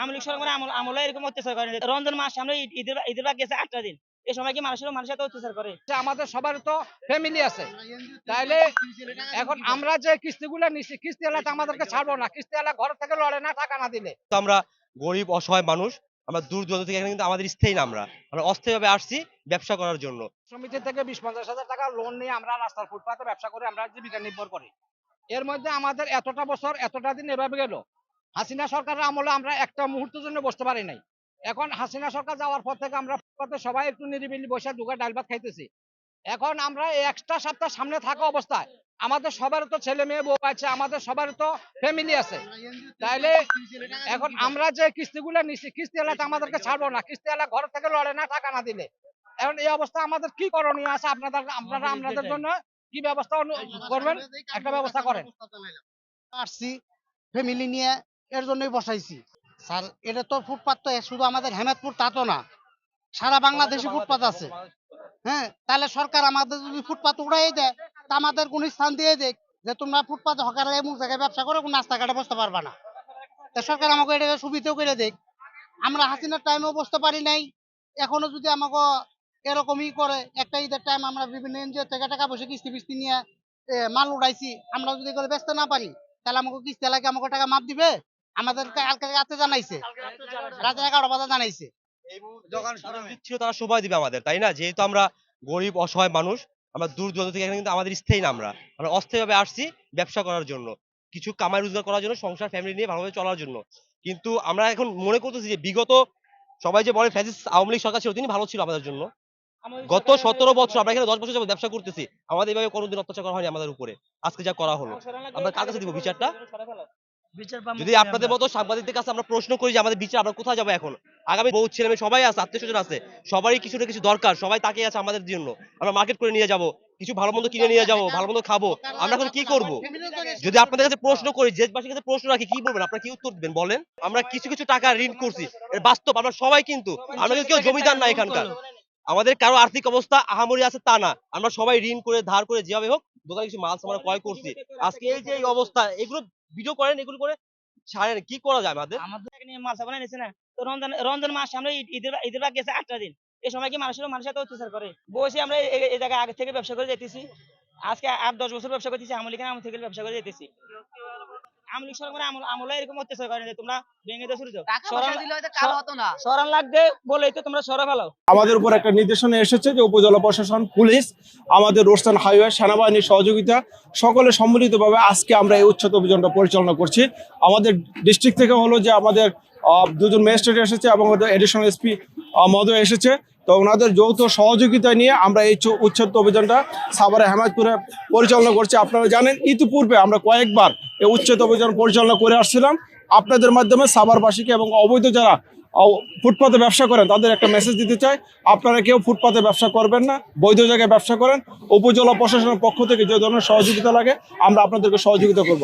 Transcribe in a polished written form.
আমলিক সরকার আমলে এরকম অত্যাচার করে। রমজান মাস সামনে ঈদের বাকি আছে 8টা দিন। এই সময় কি মানুষের সাথে অত্যাচার করে? আমাদের সবার তো ফ্যামিলি আছে, তাইলে এখন আমরা যে কিস্তিগুলো নিচ্ছি, কিস্তি এলাকা আমাদেরকে ছাড়বো না। কিস্তি এলাকা ঘর থেকে লড়ে না টাকা না দিলে। আমরা গরিব অসহায় মানুষ, আমরা দূর দূরান্ত থেকে এখানে কিন্তু আমাদের স্থায়ী না, আমরা অস্থায়ীভাবে আসছি ব্যবসা করার জন্য। সমিতি থেকে 20-50 হাজার টাকা লোন নিয়ে আমরা রাস্তার ফুটপাতে ব্যবসা করে আমরা জীবিকা নির্ভর করি। এর মধ্যে আমাদের এতটা বছর এতটা দিন এভাবে গেল। হাসিনা সরকারের আমলে আমরা একটা মুহূর্তের জন্য বসতে পারি নাই। এখন হাসিনা সরকার যাওয়ার পর থেকে আমরা ফুটপাতে সবাই একটু নিরিবিলি বসে দুগা ডাল ভাত খাইতেছি। এখন আমরা এই এক্সট্রা সপ্তাহ সামনে থাকা অবস্থায় আমাদের সবার তো ছেলে মেয়ে বউ আছে, আমাদের সবার তো ফ্যামিলি আছে, তাইলে এখন আমরা যে কিস্তিগুলো নিচ্ছি, কিস্তি এলাকা আমাদেরকে ছাড়বো না। কিস্তি এলাকা ঘর থেকে লড়ে না টাকা না দিলে। এখন এই অবস্থা আমাদের কি করণীয় আছে? আপনারা আমাদের জন্য কি ব্যবস্থা করবেন? একটা ব্যবস্থা করেন। আসছি ফ্যামিলি নিয়ে, এর জন্যই বসাইছি স্যার। এটা তো ফুটপাত তো শুধু আমাদের হেমেদপুর তা তো না, সারা বাংলাদেশে ফুটপাত আছে। হ্যাঁ, তাহলে সরকার আমাদের যদি ফুটপাত উড়াই দেয়, তা আমাদের কোন স্থান দিয়ে দেখ যে তোমরা ফুটপাত হকারে এমন জায়গায় ব্যবসা করে কোন রাস্তাঘাটে বসতে পারবা না। তা সরকার আমাকে এটা সুবিধাও করে দেখ। আমরা হাসিনার টাইমেও বসতে পারি নাই, এখনো যদি আমাকে এরকমই করে। একটা ঈদের টাইম আমরা বিভিন্ন এনজিও থেকে টাকা বসে কিস্তি ফিস্তি নিয়ে মাল উড়াইছি। আমরা যদি করে বেচতে না পারি, তাহলে আমাকে কিস্তি লাগে আমাকে টাকা মাপ দিবে। আমাদেরকে কালকে রাতে জানাইছে, রাতে 11 বাজে জানাইছে। ছিল তারা সময় দিবে আমাদের, তাই না? যেহেতু আমরা গরিব অসহায় মানুষ, আমরা দূর দূরান্ত থেকে এখানে কিন্তু আমাদের স্থায়ী না, আমরা অস্থায়ীভাবে আসছি ব্যবসা করার জন্য, কিছু কামাই রোজগার করার জন্য, সংসার ফ্যামিলি নিয়ে ভালোভাবে চলার জন্য। কিন্তু আমরা এখন মনে করতেছি যে বিগত সবাই যে বলে ফ্যাসিস্ট আওয়ামী লীগ সরকার ছিল, তিনি ভালো ছিল আমাদের জন্য। গত 17 বছর আমরা এখানে 10 বছর যাবত ব্যবসা করতেছি, আমাদের এইভাবে কোনোদিন অত্যাচার করা হয়নি আমাদের উপরে। আজকে যা করা হলো, আমরা কার কাছে দিব বিচারটা? যদি আপনাদের মতো সাংবাদিকদের কাছে আমরা প্রশ্ন করি যে আমাদের বিচার, আমরা কোথায় যাবো এখন? আগামী বউ ছেলে মেয়ে সবাই আছে, আত্মীয় স্বজন আছে, সবারই কিছু না কিছু দরকার, সবাই তাকিয়ে আছে আমাদের জন্য। আমরা মার্কেট করে নিয়ে যাবো, কিছু ভালো মন্দ কিনে নিয়ে যাবো, ভালো মন্দ খাবো। আমরা এখন কি করব? যদি আপনাদের কাছে প্রশ্ন করি, দেশবাসীর কাছে প্রশ্ন রাখি, কি বলবেন? আপনারা কি উত্তর দিবেন বলেন? আমরা কিছু কিছু টাকা ঋণ করছি, এর বাস্তব আমরা সবাই, কিন্তু আমরা কিন্তু কেউ জমিদার না এখানকার। আমাদের কারো আর্থিক অবস্থা আহামরি আছে তা না, আমরা সবাই ঋণ করে ধার করে যেভাবে হোক দোকানে কিছু মাল আমরা ক্রয় করছি। আজকে এই যে এই অবস্থা, এগুলো ভিডিও করেন, এগুলো করে ছাড়েন, কি করা যায়? আমাদের নিয়ে মাল সাবানা নিছে না তো। রমজান মাস সামনে ঈদের বাকি আছে 8টা দিন। এই সময় কি মানুষের সাথে অত্যাচার করে? বসে আমরা এই জায়গায় আগে থেকে ব্যবসা করে যেতেছি, আজকে 8-10 বছর ব্যবসা করতেছি। আমলিক থেকে ব্যবসা করে যেতেছি। আমলিক সরকার আমলে এরকম অত্যাচার করে যে তোমরা ভেঙে দিয়ে শুরু সরান লাগবে বলেই তো তোমরা সরা ফেলাও। আমাদের উপর একটা নির্দেশনা এসেছে যে উপজেলা প্রশাসন, পুলিশ, আমাদের রোস্টান হাইওয়ে, সেনাবাহিনীর সহযোগিতা, সকলে সম্মিলিতভাবে আজকে আমরা এই উচ্ছেদ অভিযানটা পরিচালনা করছি। আমাদের ডিস্ট্রিক্ট থেকে হলো যে আমাদের 2জন ম্যাজিস্ট্রেট এসেছে এবং এডিশনাল এসপি মহোদয় এসেছে। তো ওনাদের যৌথ সহযোগিতা নিয়ে আমরা এই উচ্ছেদ অভিযানটা সাভারে হেমায়তপুরে পরিচালনা করছি। আপনারা জানেন ইতিপূর্বে আমরা কয়েকবার এই উচ্ছেদ অভিযান পরিচালনা করে আসছিলাম। আপনাদের মাধ্যমে সাভারবাসীকে এবং অবৈধ যারা ফুটপাতে ব্যবসা করেন তাদের একটা মেসেজ দিতে চাই, আপনারা কেউ ফুটপাতে ব্যবসা করবেন না, বৈধ জায়গায় ব্যবসা করেন। উপজেলা প্রশাসনের পক্ষ থেকে যে ধরনের সহযোগিতা লাগে আমরা আপনাদেরকে সহযোগিতা করব।